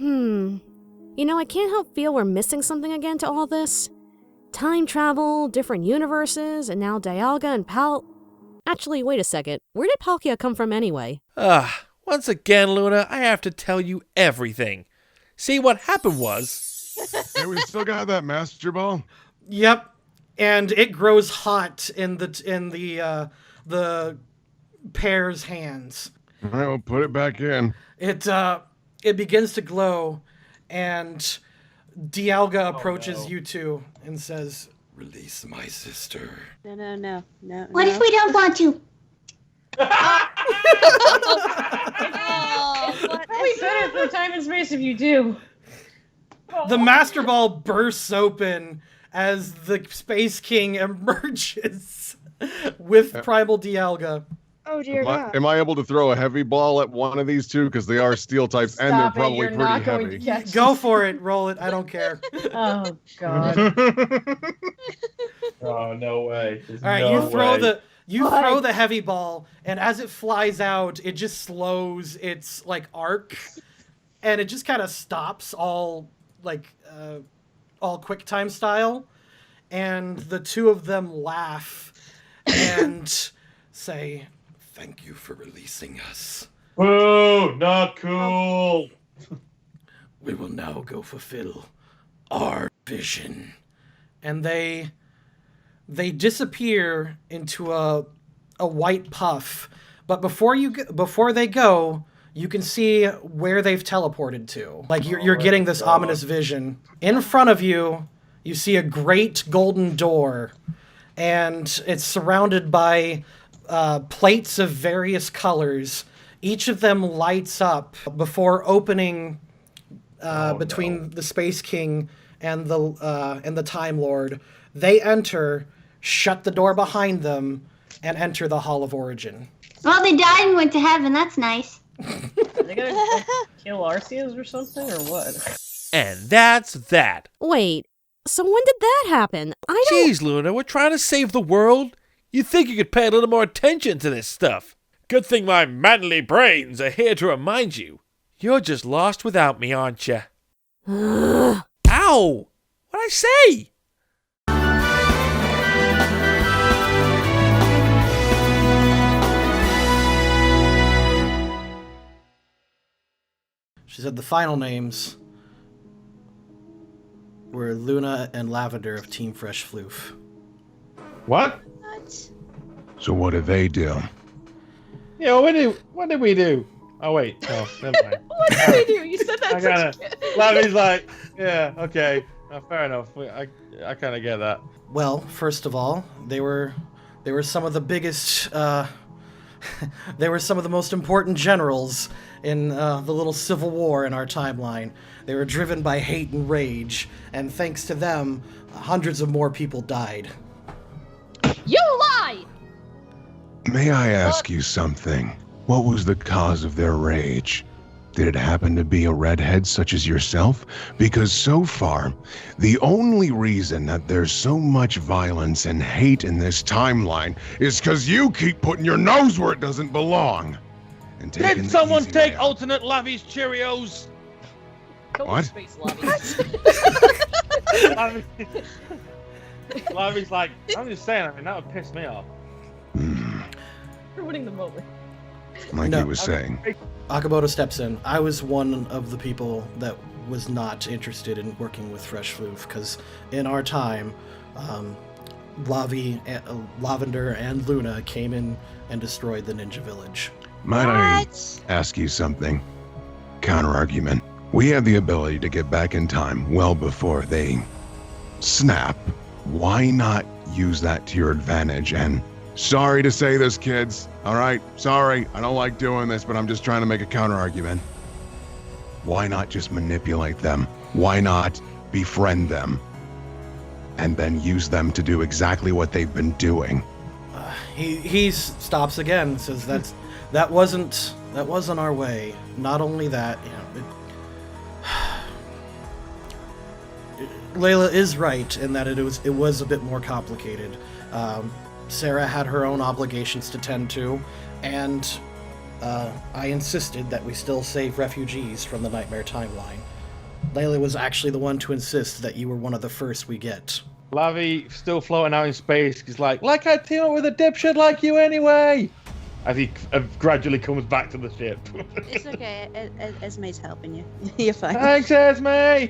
I can't help feel we're missing something again to all this. Time travel, different universes, and now Dialga and Actually, wait a second. Where did Palkia come from anyway? Once again, Luna, I have to tell you everything. See, what happened was... Hey, we still got that Master Ball? Yep. And it grows hot in the pair's hands. All right, we'll put it back in. It begins to glow, and Dialga approaches you two and says, "Release my sister." No. What if we don't want to? Probably better for time and space if you do. The Master Ball bursts open as the Space King emerges with Primal Dialga. Oh dear God. Am I able to throw a heavy ball at one of these two? Because they are steel types and they're probably pretty heavy. Go for it. Roll it. I don't care. Oh, God. Oh, no way. All right, you throw the heavy ball, and as it flies out, it just slows its arc, and it just kind of stops all quick time style, and the two of them laugh and say, "Thank you for releasing us. Whoa, not cool. We will now go fulfill our vision." And they disappear into a white puff. But before they go, you can see where they've teleported to. You're getting this ominous vision. In front of you, you see a great golden door, and it's surrounded by plates of various colors. Each of them lights up before opening between the Space King and the Time Lord. They enter, shut the door behind them, and enter the Hall of Origin. Well, they died and went to heaven. That's nice. Are they gonna kill Arceus or something, or what? And that's that. Wait, so when did that happen? Jeez, Luna, we're trying to save the world. You'd think you could pay a little more attention to this stuff. Good thing my manly brains are here to remind you. You're just lost without me, aren't you? Ow! What'd I say? She said the final names were Luna and Lavender of Team Fresh Floof. What? So what do they do? Yeah, what did we do? Oh, wait. Oh, never mind. What did we do? You said that. I gotta. Lavi's like, yeah, okay. Fair enough. I kind of get that. Well, first of all, they were some of the biggest. They were some of the most important generals in the little civil war in our timeline. They were driven by hate and rage, and thanks to them, hundreds of more people died. You lie! May I ask you something? What was the cause of their rage? Did it happen to be a redhead such as yourself? Because so far, the only reason that there's so much violence and hate in this timeline is because you keep putting your nose where it doesn't belong. And Did someone take alternate Lavi's Cheerios? What? Space Lavi. Lavi's like, I'm just saying, that would piss me off. Ruining the moment. Like he was saying. Akamoto steps in. I was one of the people that was not interested in working with Fresh Floof, because in our time, Lavender and Luna came in and destroyed the Ninja Village. Might I ask you something? Counter-argument. We have the ability to get back in time well before they snap. Why not use that to your advantage? And sorry to say this, kids. All right, sorry. I don't like doing this, but I'm just trying to make a counter-argument. Why not just manipulate them? Why not befriend them? And then use them to do exactly what they've been doing? He stops again, says that wasn't our way. Not only that, Layla is right in that it was a bit more complicated. Sarah had her own obligations to tend to, and I insisted that we still save refugees from the Nightmare timeline. Layla was actually the one to insist that you were one of the first we get. Lavi still floating out in space. He's like I'd team up with a dipshit like you anyway. As he gradually comes back to the ship. It's okay. Esme's helping you. You're fine. Thanks, Esme.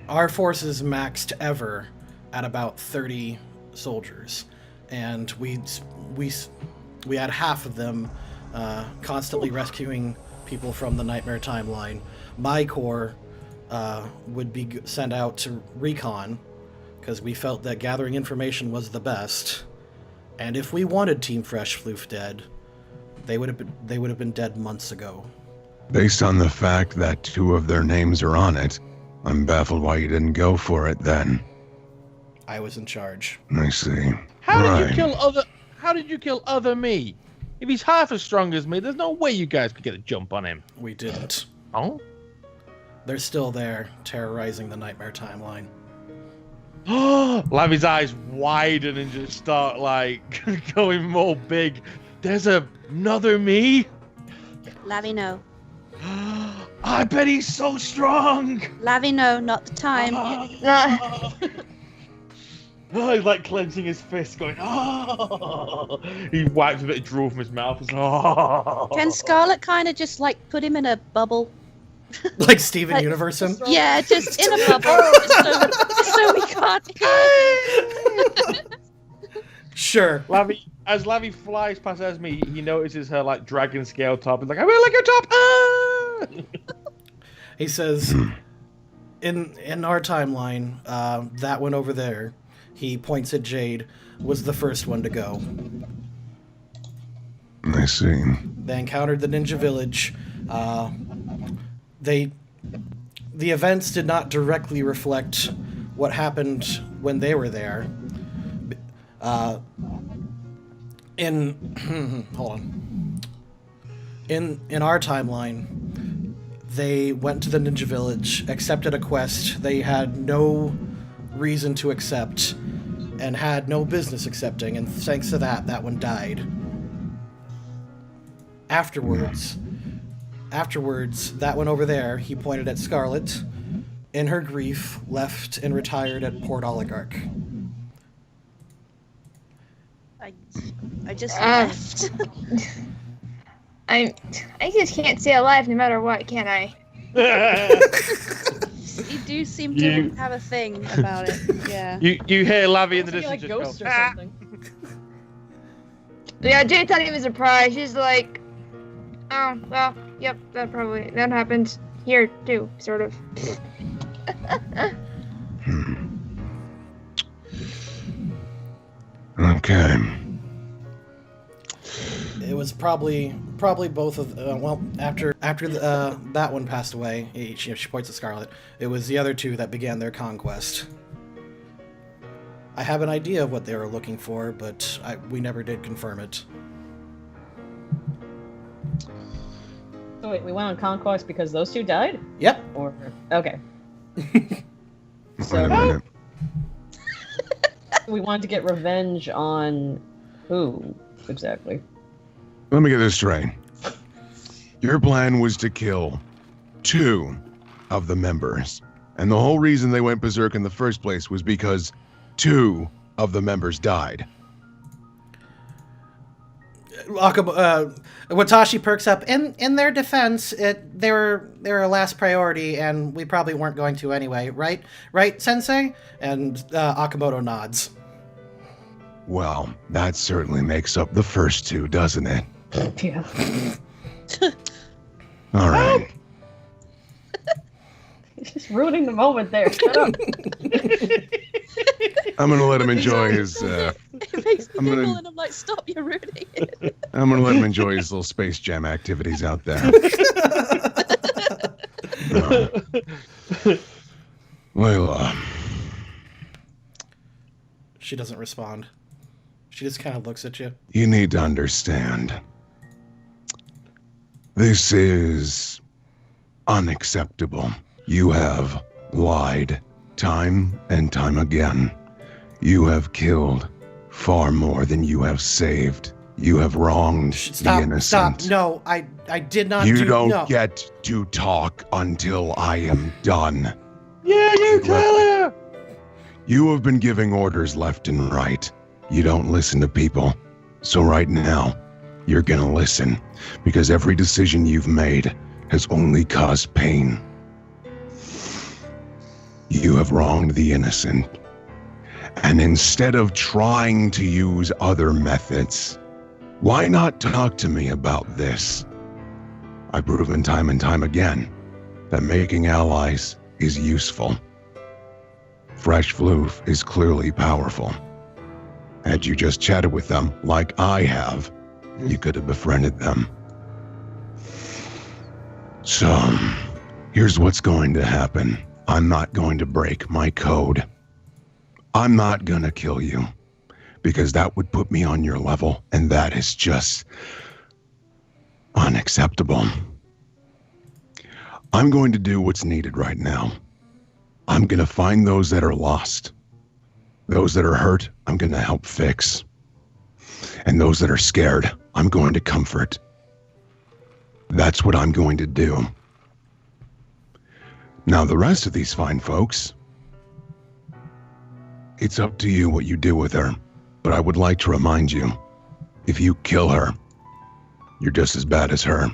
Our forces maxed ever at about 30 soldiers, and we had half of them constantly rescuing people from the Nightmare timeline. My corps would be sent out to recon because we felt that gathering information was the best. And if we wanted Team Fresh Floof dead, they would have been dead months ago. Based on the fact that 2 of their names are on it, I'm baffled why you didn't go for it then. I was in charge. I see. How did you kill other me? If he's half as strong as me, there's no way you guys could get a jump on him. We didn't. Oh? They're still there, terrorizing the Nightmare timeline. Lavi's eyes widen and just start like going more big. There's another me? Lavi, no. I bet he's so strong. Lavi, no, not the time. He's like clenching his fist, going, oh. He wipes a bit of drool from his mouth. He's, oh. Can Scarlet kind of just like put him in a bubble? Like Steven Universe him? Yeah, just in a bubble, just so we can't hear. Sure. As Lavi flies past Esme, he notices her like dragon scale top. He's like, I will like your top. Ah! He says, in our timeline, that one over there, he points at Jade, was the first one to go. I see. They encountered the ninja village. The events did not directly reflect what happened when they were there. Hold on. In our timeline, they went to the ninja village, accepted a quest they had no reason to accept, and had no business accepting, and thanks to that one died. Afterwards, that one over there, he pointed at Scarlet, in her grief, left and retired at Port Oligarch. I just left. I just can't stay alive no matter what, can I? You do seem to have a thing about it. Yeah. You hear Lavi in the distance like just ghost go, or ah! something. Yeah, Jade thought he was surprised. She's like, oh, well, yep, that happened here too, sort of. Okay. It was probably both of after that one passed away. She points at Scarlet. It was the other 2 that began their conquest. I have an idea of what they were looking for, but we never did confirm it. So wait, we went on conquest because those 2 died? Yep. Or okay. Wait a minute. We wanted to get revenge on who exactly? Let me get this straight. Your plan was to kill 2 of the members. And the whole reason they went berserk in the first place was because 2 of the members died. Watashi perks up. In their defense, they were a last priority, and we probably weren't going to anyway, right? Right, Sensei? And Akamoto nods. Well, that certainly makes up the first 2, doesn't it? Yeah. All right. Just ruining the moment there. Shut up. I'm gonna let him enjoy his. It makes me giggle, and I'm like, stop, you're ruining it. I'm gonna let him enjoy his little Space Jam activities out there. Layla. She doesn't respond. She just kind of looks at you. You need to understand. This is unacceptable. You have lied time and time again. You have killed far more than you have saved. You have wronged the Stop, innocent. stop. No, I did not You do... don't no. get to talk until I am done. Yeah, you tell her! You have been giving orders left and right. You don't listen to people. So right now, you're gonna listen, because every decision you've made has only caused pain. You have wronged the innocent. And instead of trying to use other methods, why not talk to me about this? I've proven time and time again that making allies is useful. Fresh Floof is clearly powerful. Had you just chatted with them like I have, you could have befriended them. So, here's what's going to happen. I'm not going to break my code. I'm not gonna kill you, because that would put me on your level, and that is just unacceptable. I'm going to do what's needed right now. I'm gonna find those that are lost. Those that are hurt, I'm gonna help fix. And those that are scared, I'm going to comfort. That's what I'm going to do. Now, the rest of these fine folks, it's up to you what you do with her. But I would like to remind you, if you kill her, you're just as bad as her.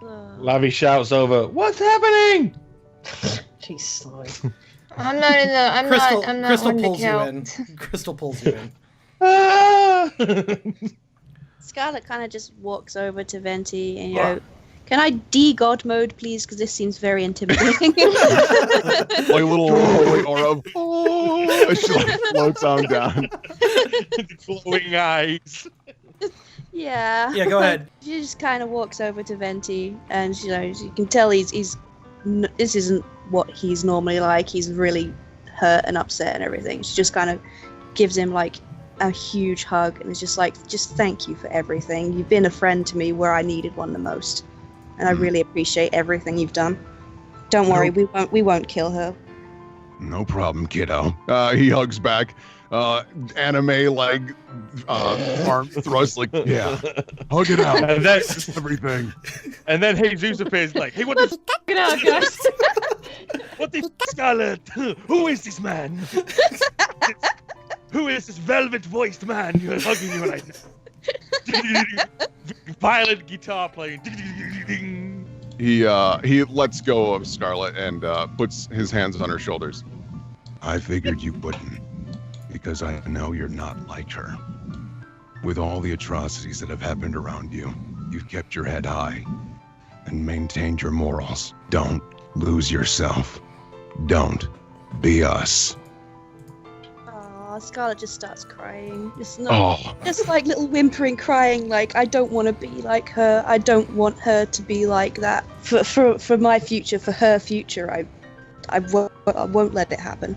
Lavi shouts over, "What's happening?" Jeez, Lloyd. I'm not in the. I'm Crystal, not. I'm not Crystal one to pulls you kill. in. Crystal pulls you in. Ah! Scarlet kind of just walks over to Venti and you go, "Can I de-god mode, please? Because this seems very intimidating." My little holy aura she like floats on down. Glowing eyes. Yeah. Yeah, go ahead. She just kind of walks over to Venti, and you can tell this isn't what he's normally like. He's really hurt and upset and everything. She just kind of gives him like a huge hug, and is just like, "Just thank you for everything. You've been a friend to me where I needed one the most, and I really appreciate everything you've done. Don't worry, we won't kill her." No problem, kiddo. He hugs back. Anime like arm thrust, like, yeah, hug it out. And that's everything. And then Jesus appears like, "Hey, what the Get out, guys. what the Scarlet? Who is this man? Who is this velvet-voiced man you're hugging you right now?" Violent guitar playing. He lets go of Scarlet and puts his hands on her shoulders. I figured you wouldn't, because I know you're not like her. With all the atrocities that have happened around you, you've kept your head high and maintained your morals. Don't lose yourself. Don't be us. Aw, Scarlet just starts crying. Just like little whimpering crying, like, "I don't want to be like her. I don't want her to be like that. For my future, for her future, I won't let it happen."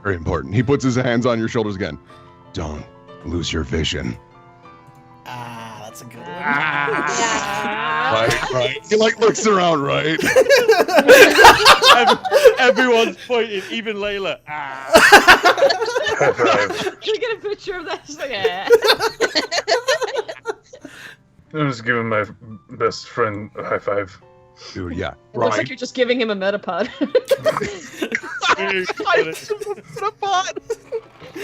Very important. He puts his hands on your shoulders again. Don't lose your vision. Ah, that's a good one. Right. He like looks around, right? Everyone's pointing, even Layla. Can we get a picture of that? Just like, I'm just giving my best friend a high five. Dude, yeah. It looks like you're just giving him a metapod.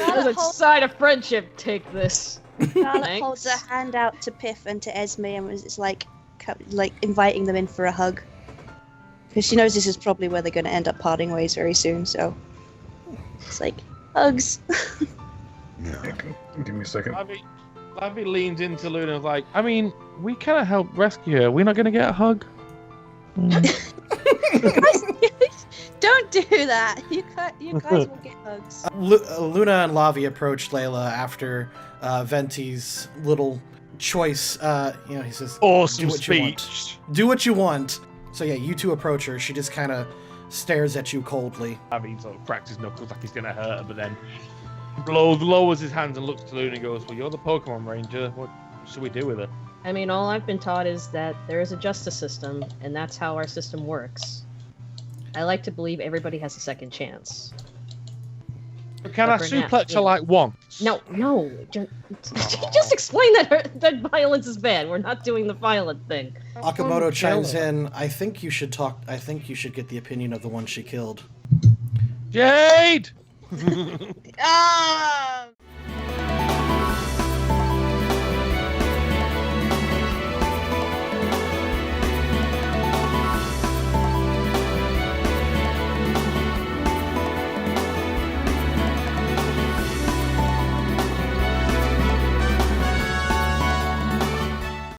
As a sign of friendship, take this. Scarlet holds her hand out to Piff and to Esme, and it's like inviting them in for a hug, because she knows this is probably where they're going to end up parting ways very soon. So it's like hugs. Yeah. Give me a second. Lavi leans into Luna and is like, "I mean, we kind of helped rescue her. We're not going to get a hug." Don't do that. You guys will get hugs. Luna and Lavi approached Layla after Venti's little choice. He says, Awesome "Do what you want. speech. Do what you want." So yeah, you two approach her. She just kind of stares at you coldly. Lavi sort of cracks his knuckles like he's going to hurt her, but then lowers his hands and looks to Luna and goes, "Well, you're the Pokemon Ranger. What should we do with her?" I mean, all I've been taught is that there is a justice system, and that's how our system works. I like to believe everybody has a second chance. Can I But for now, suplex yeah. her like once? No. Just explain that violence is bad. We're not doing the violent thing. Akamoto chimes in. I think you should get the opinion of the one she killed. Jade!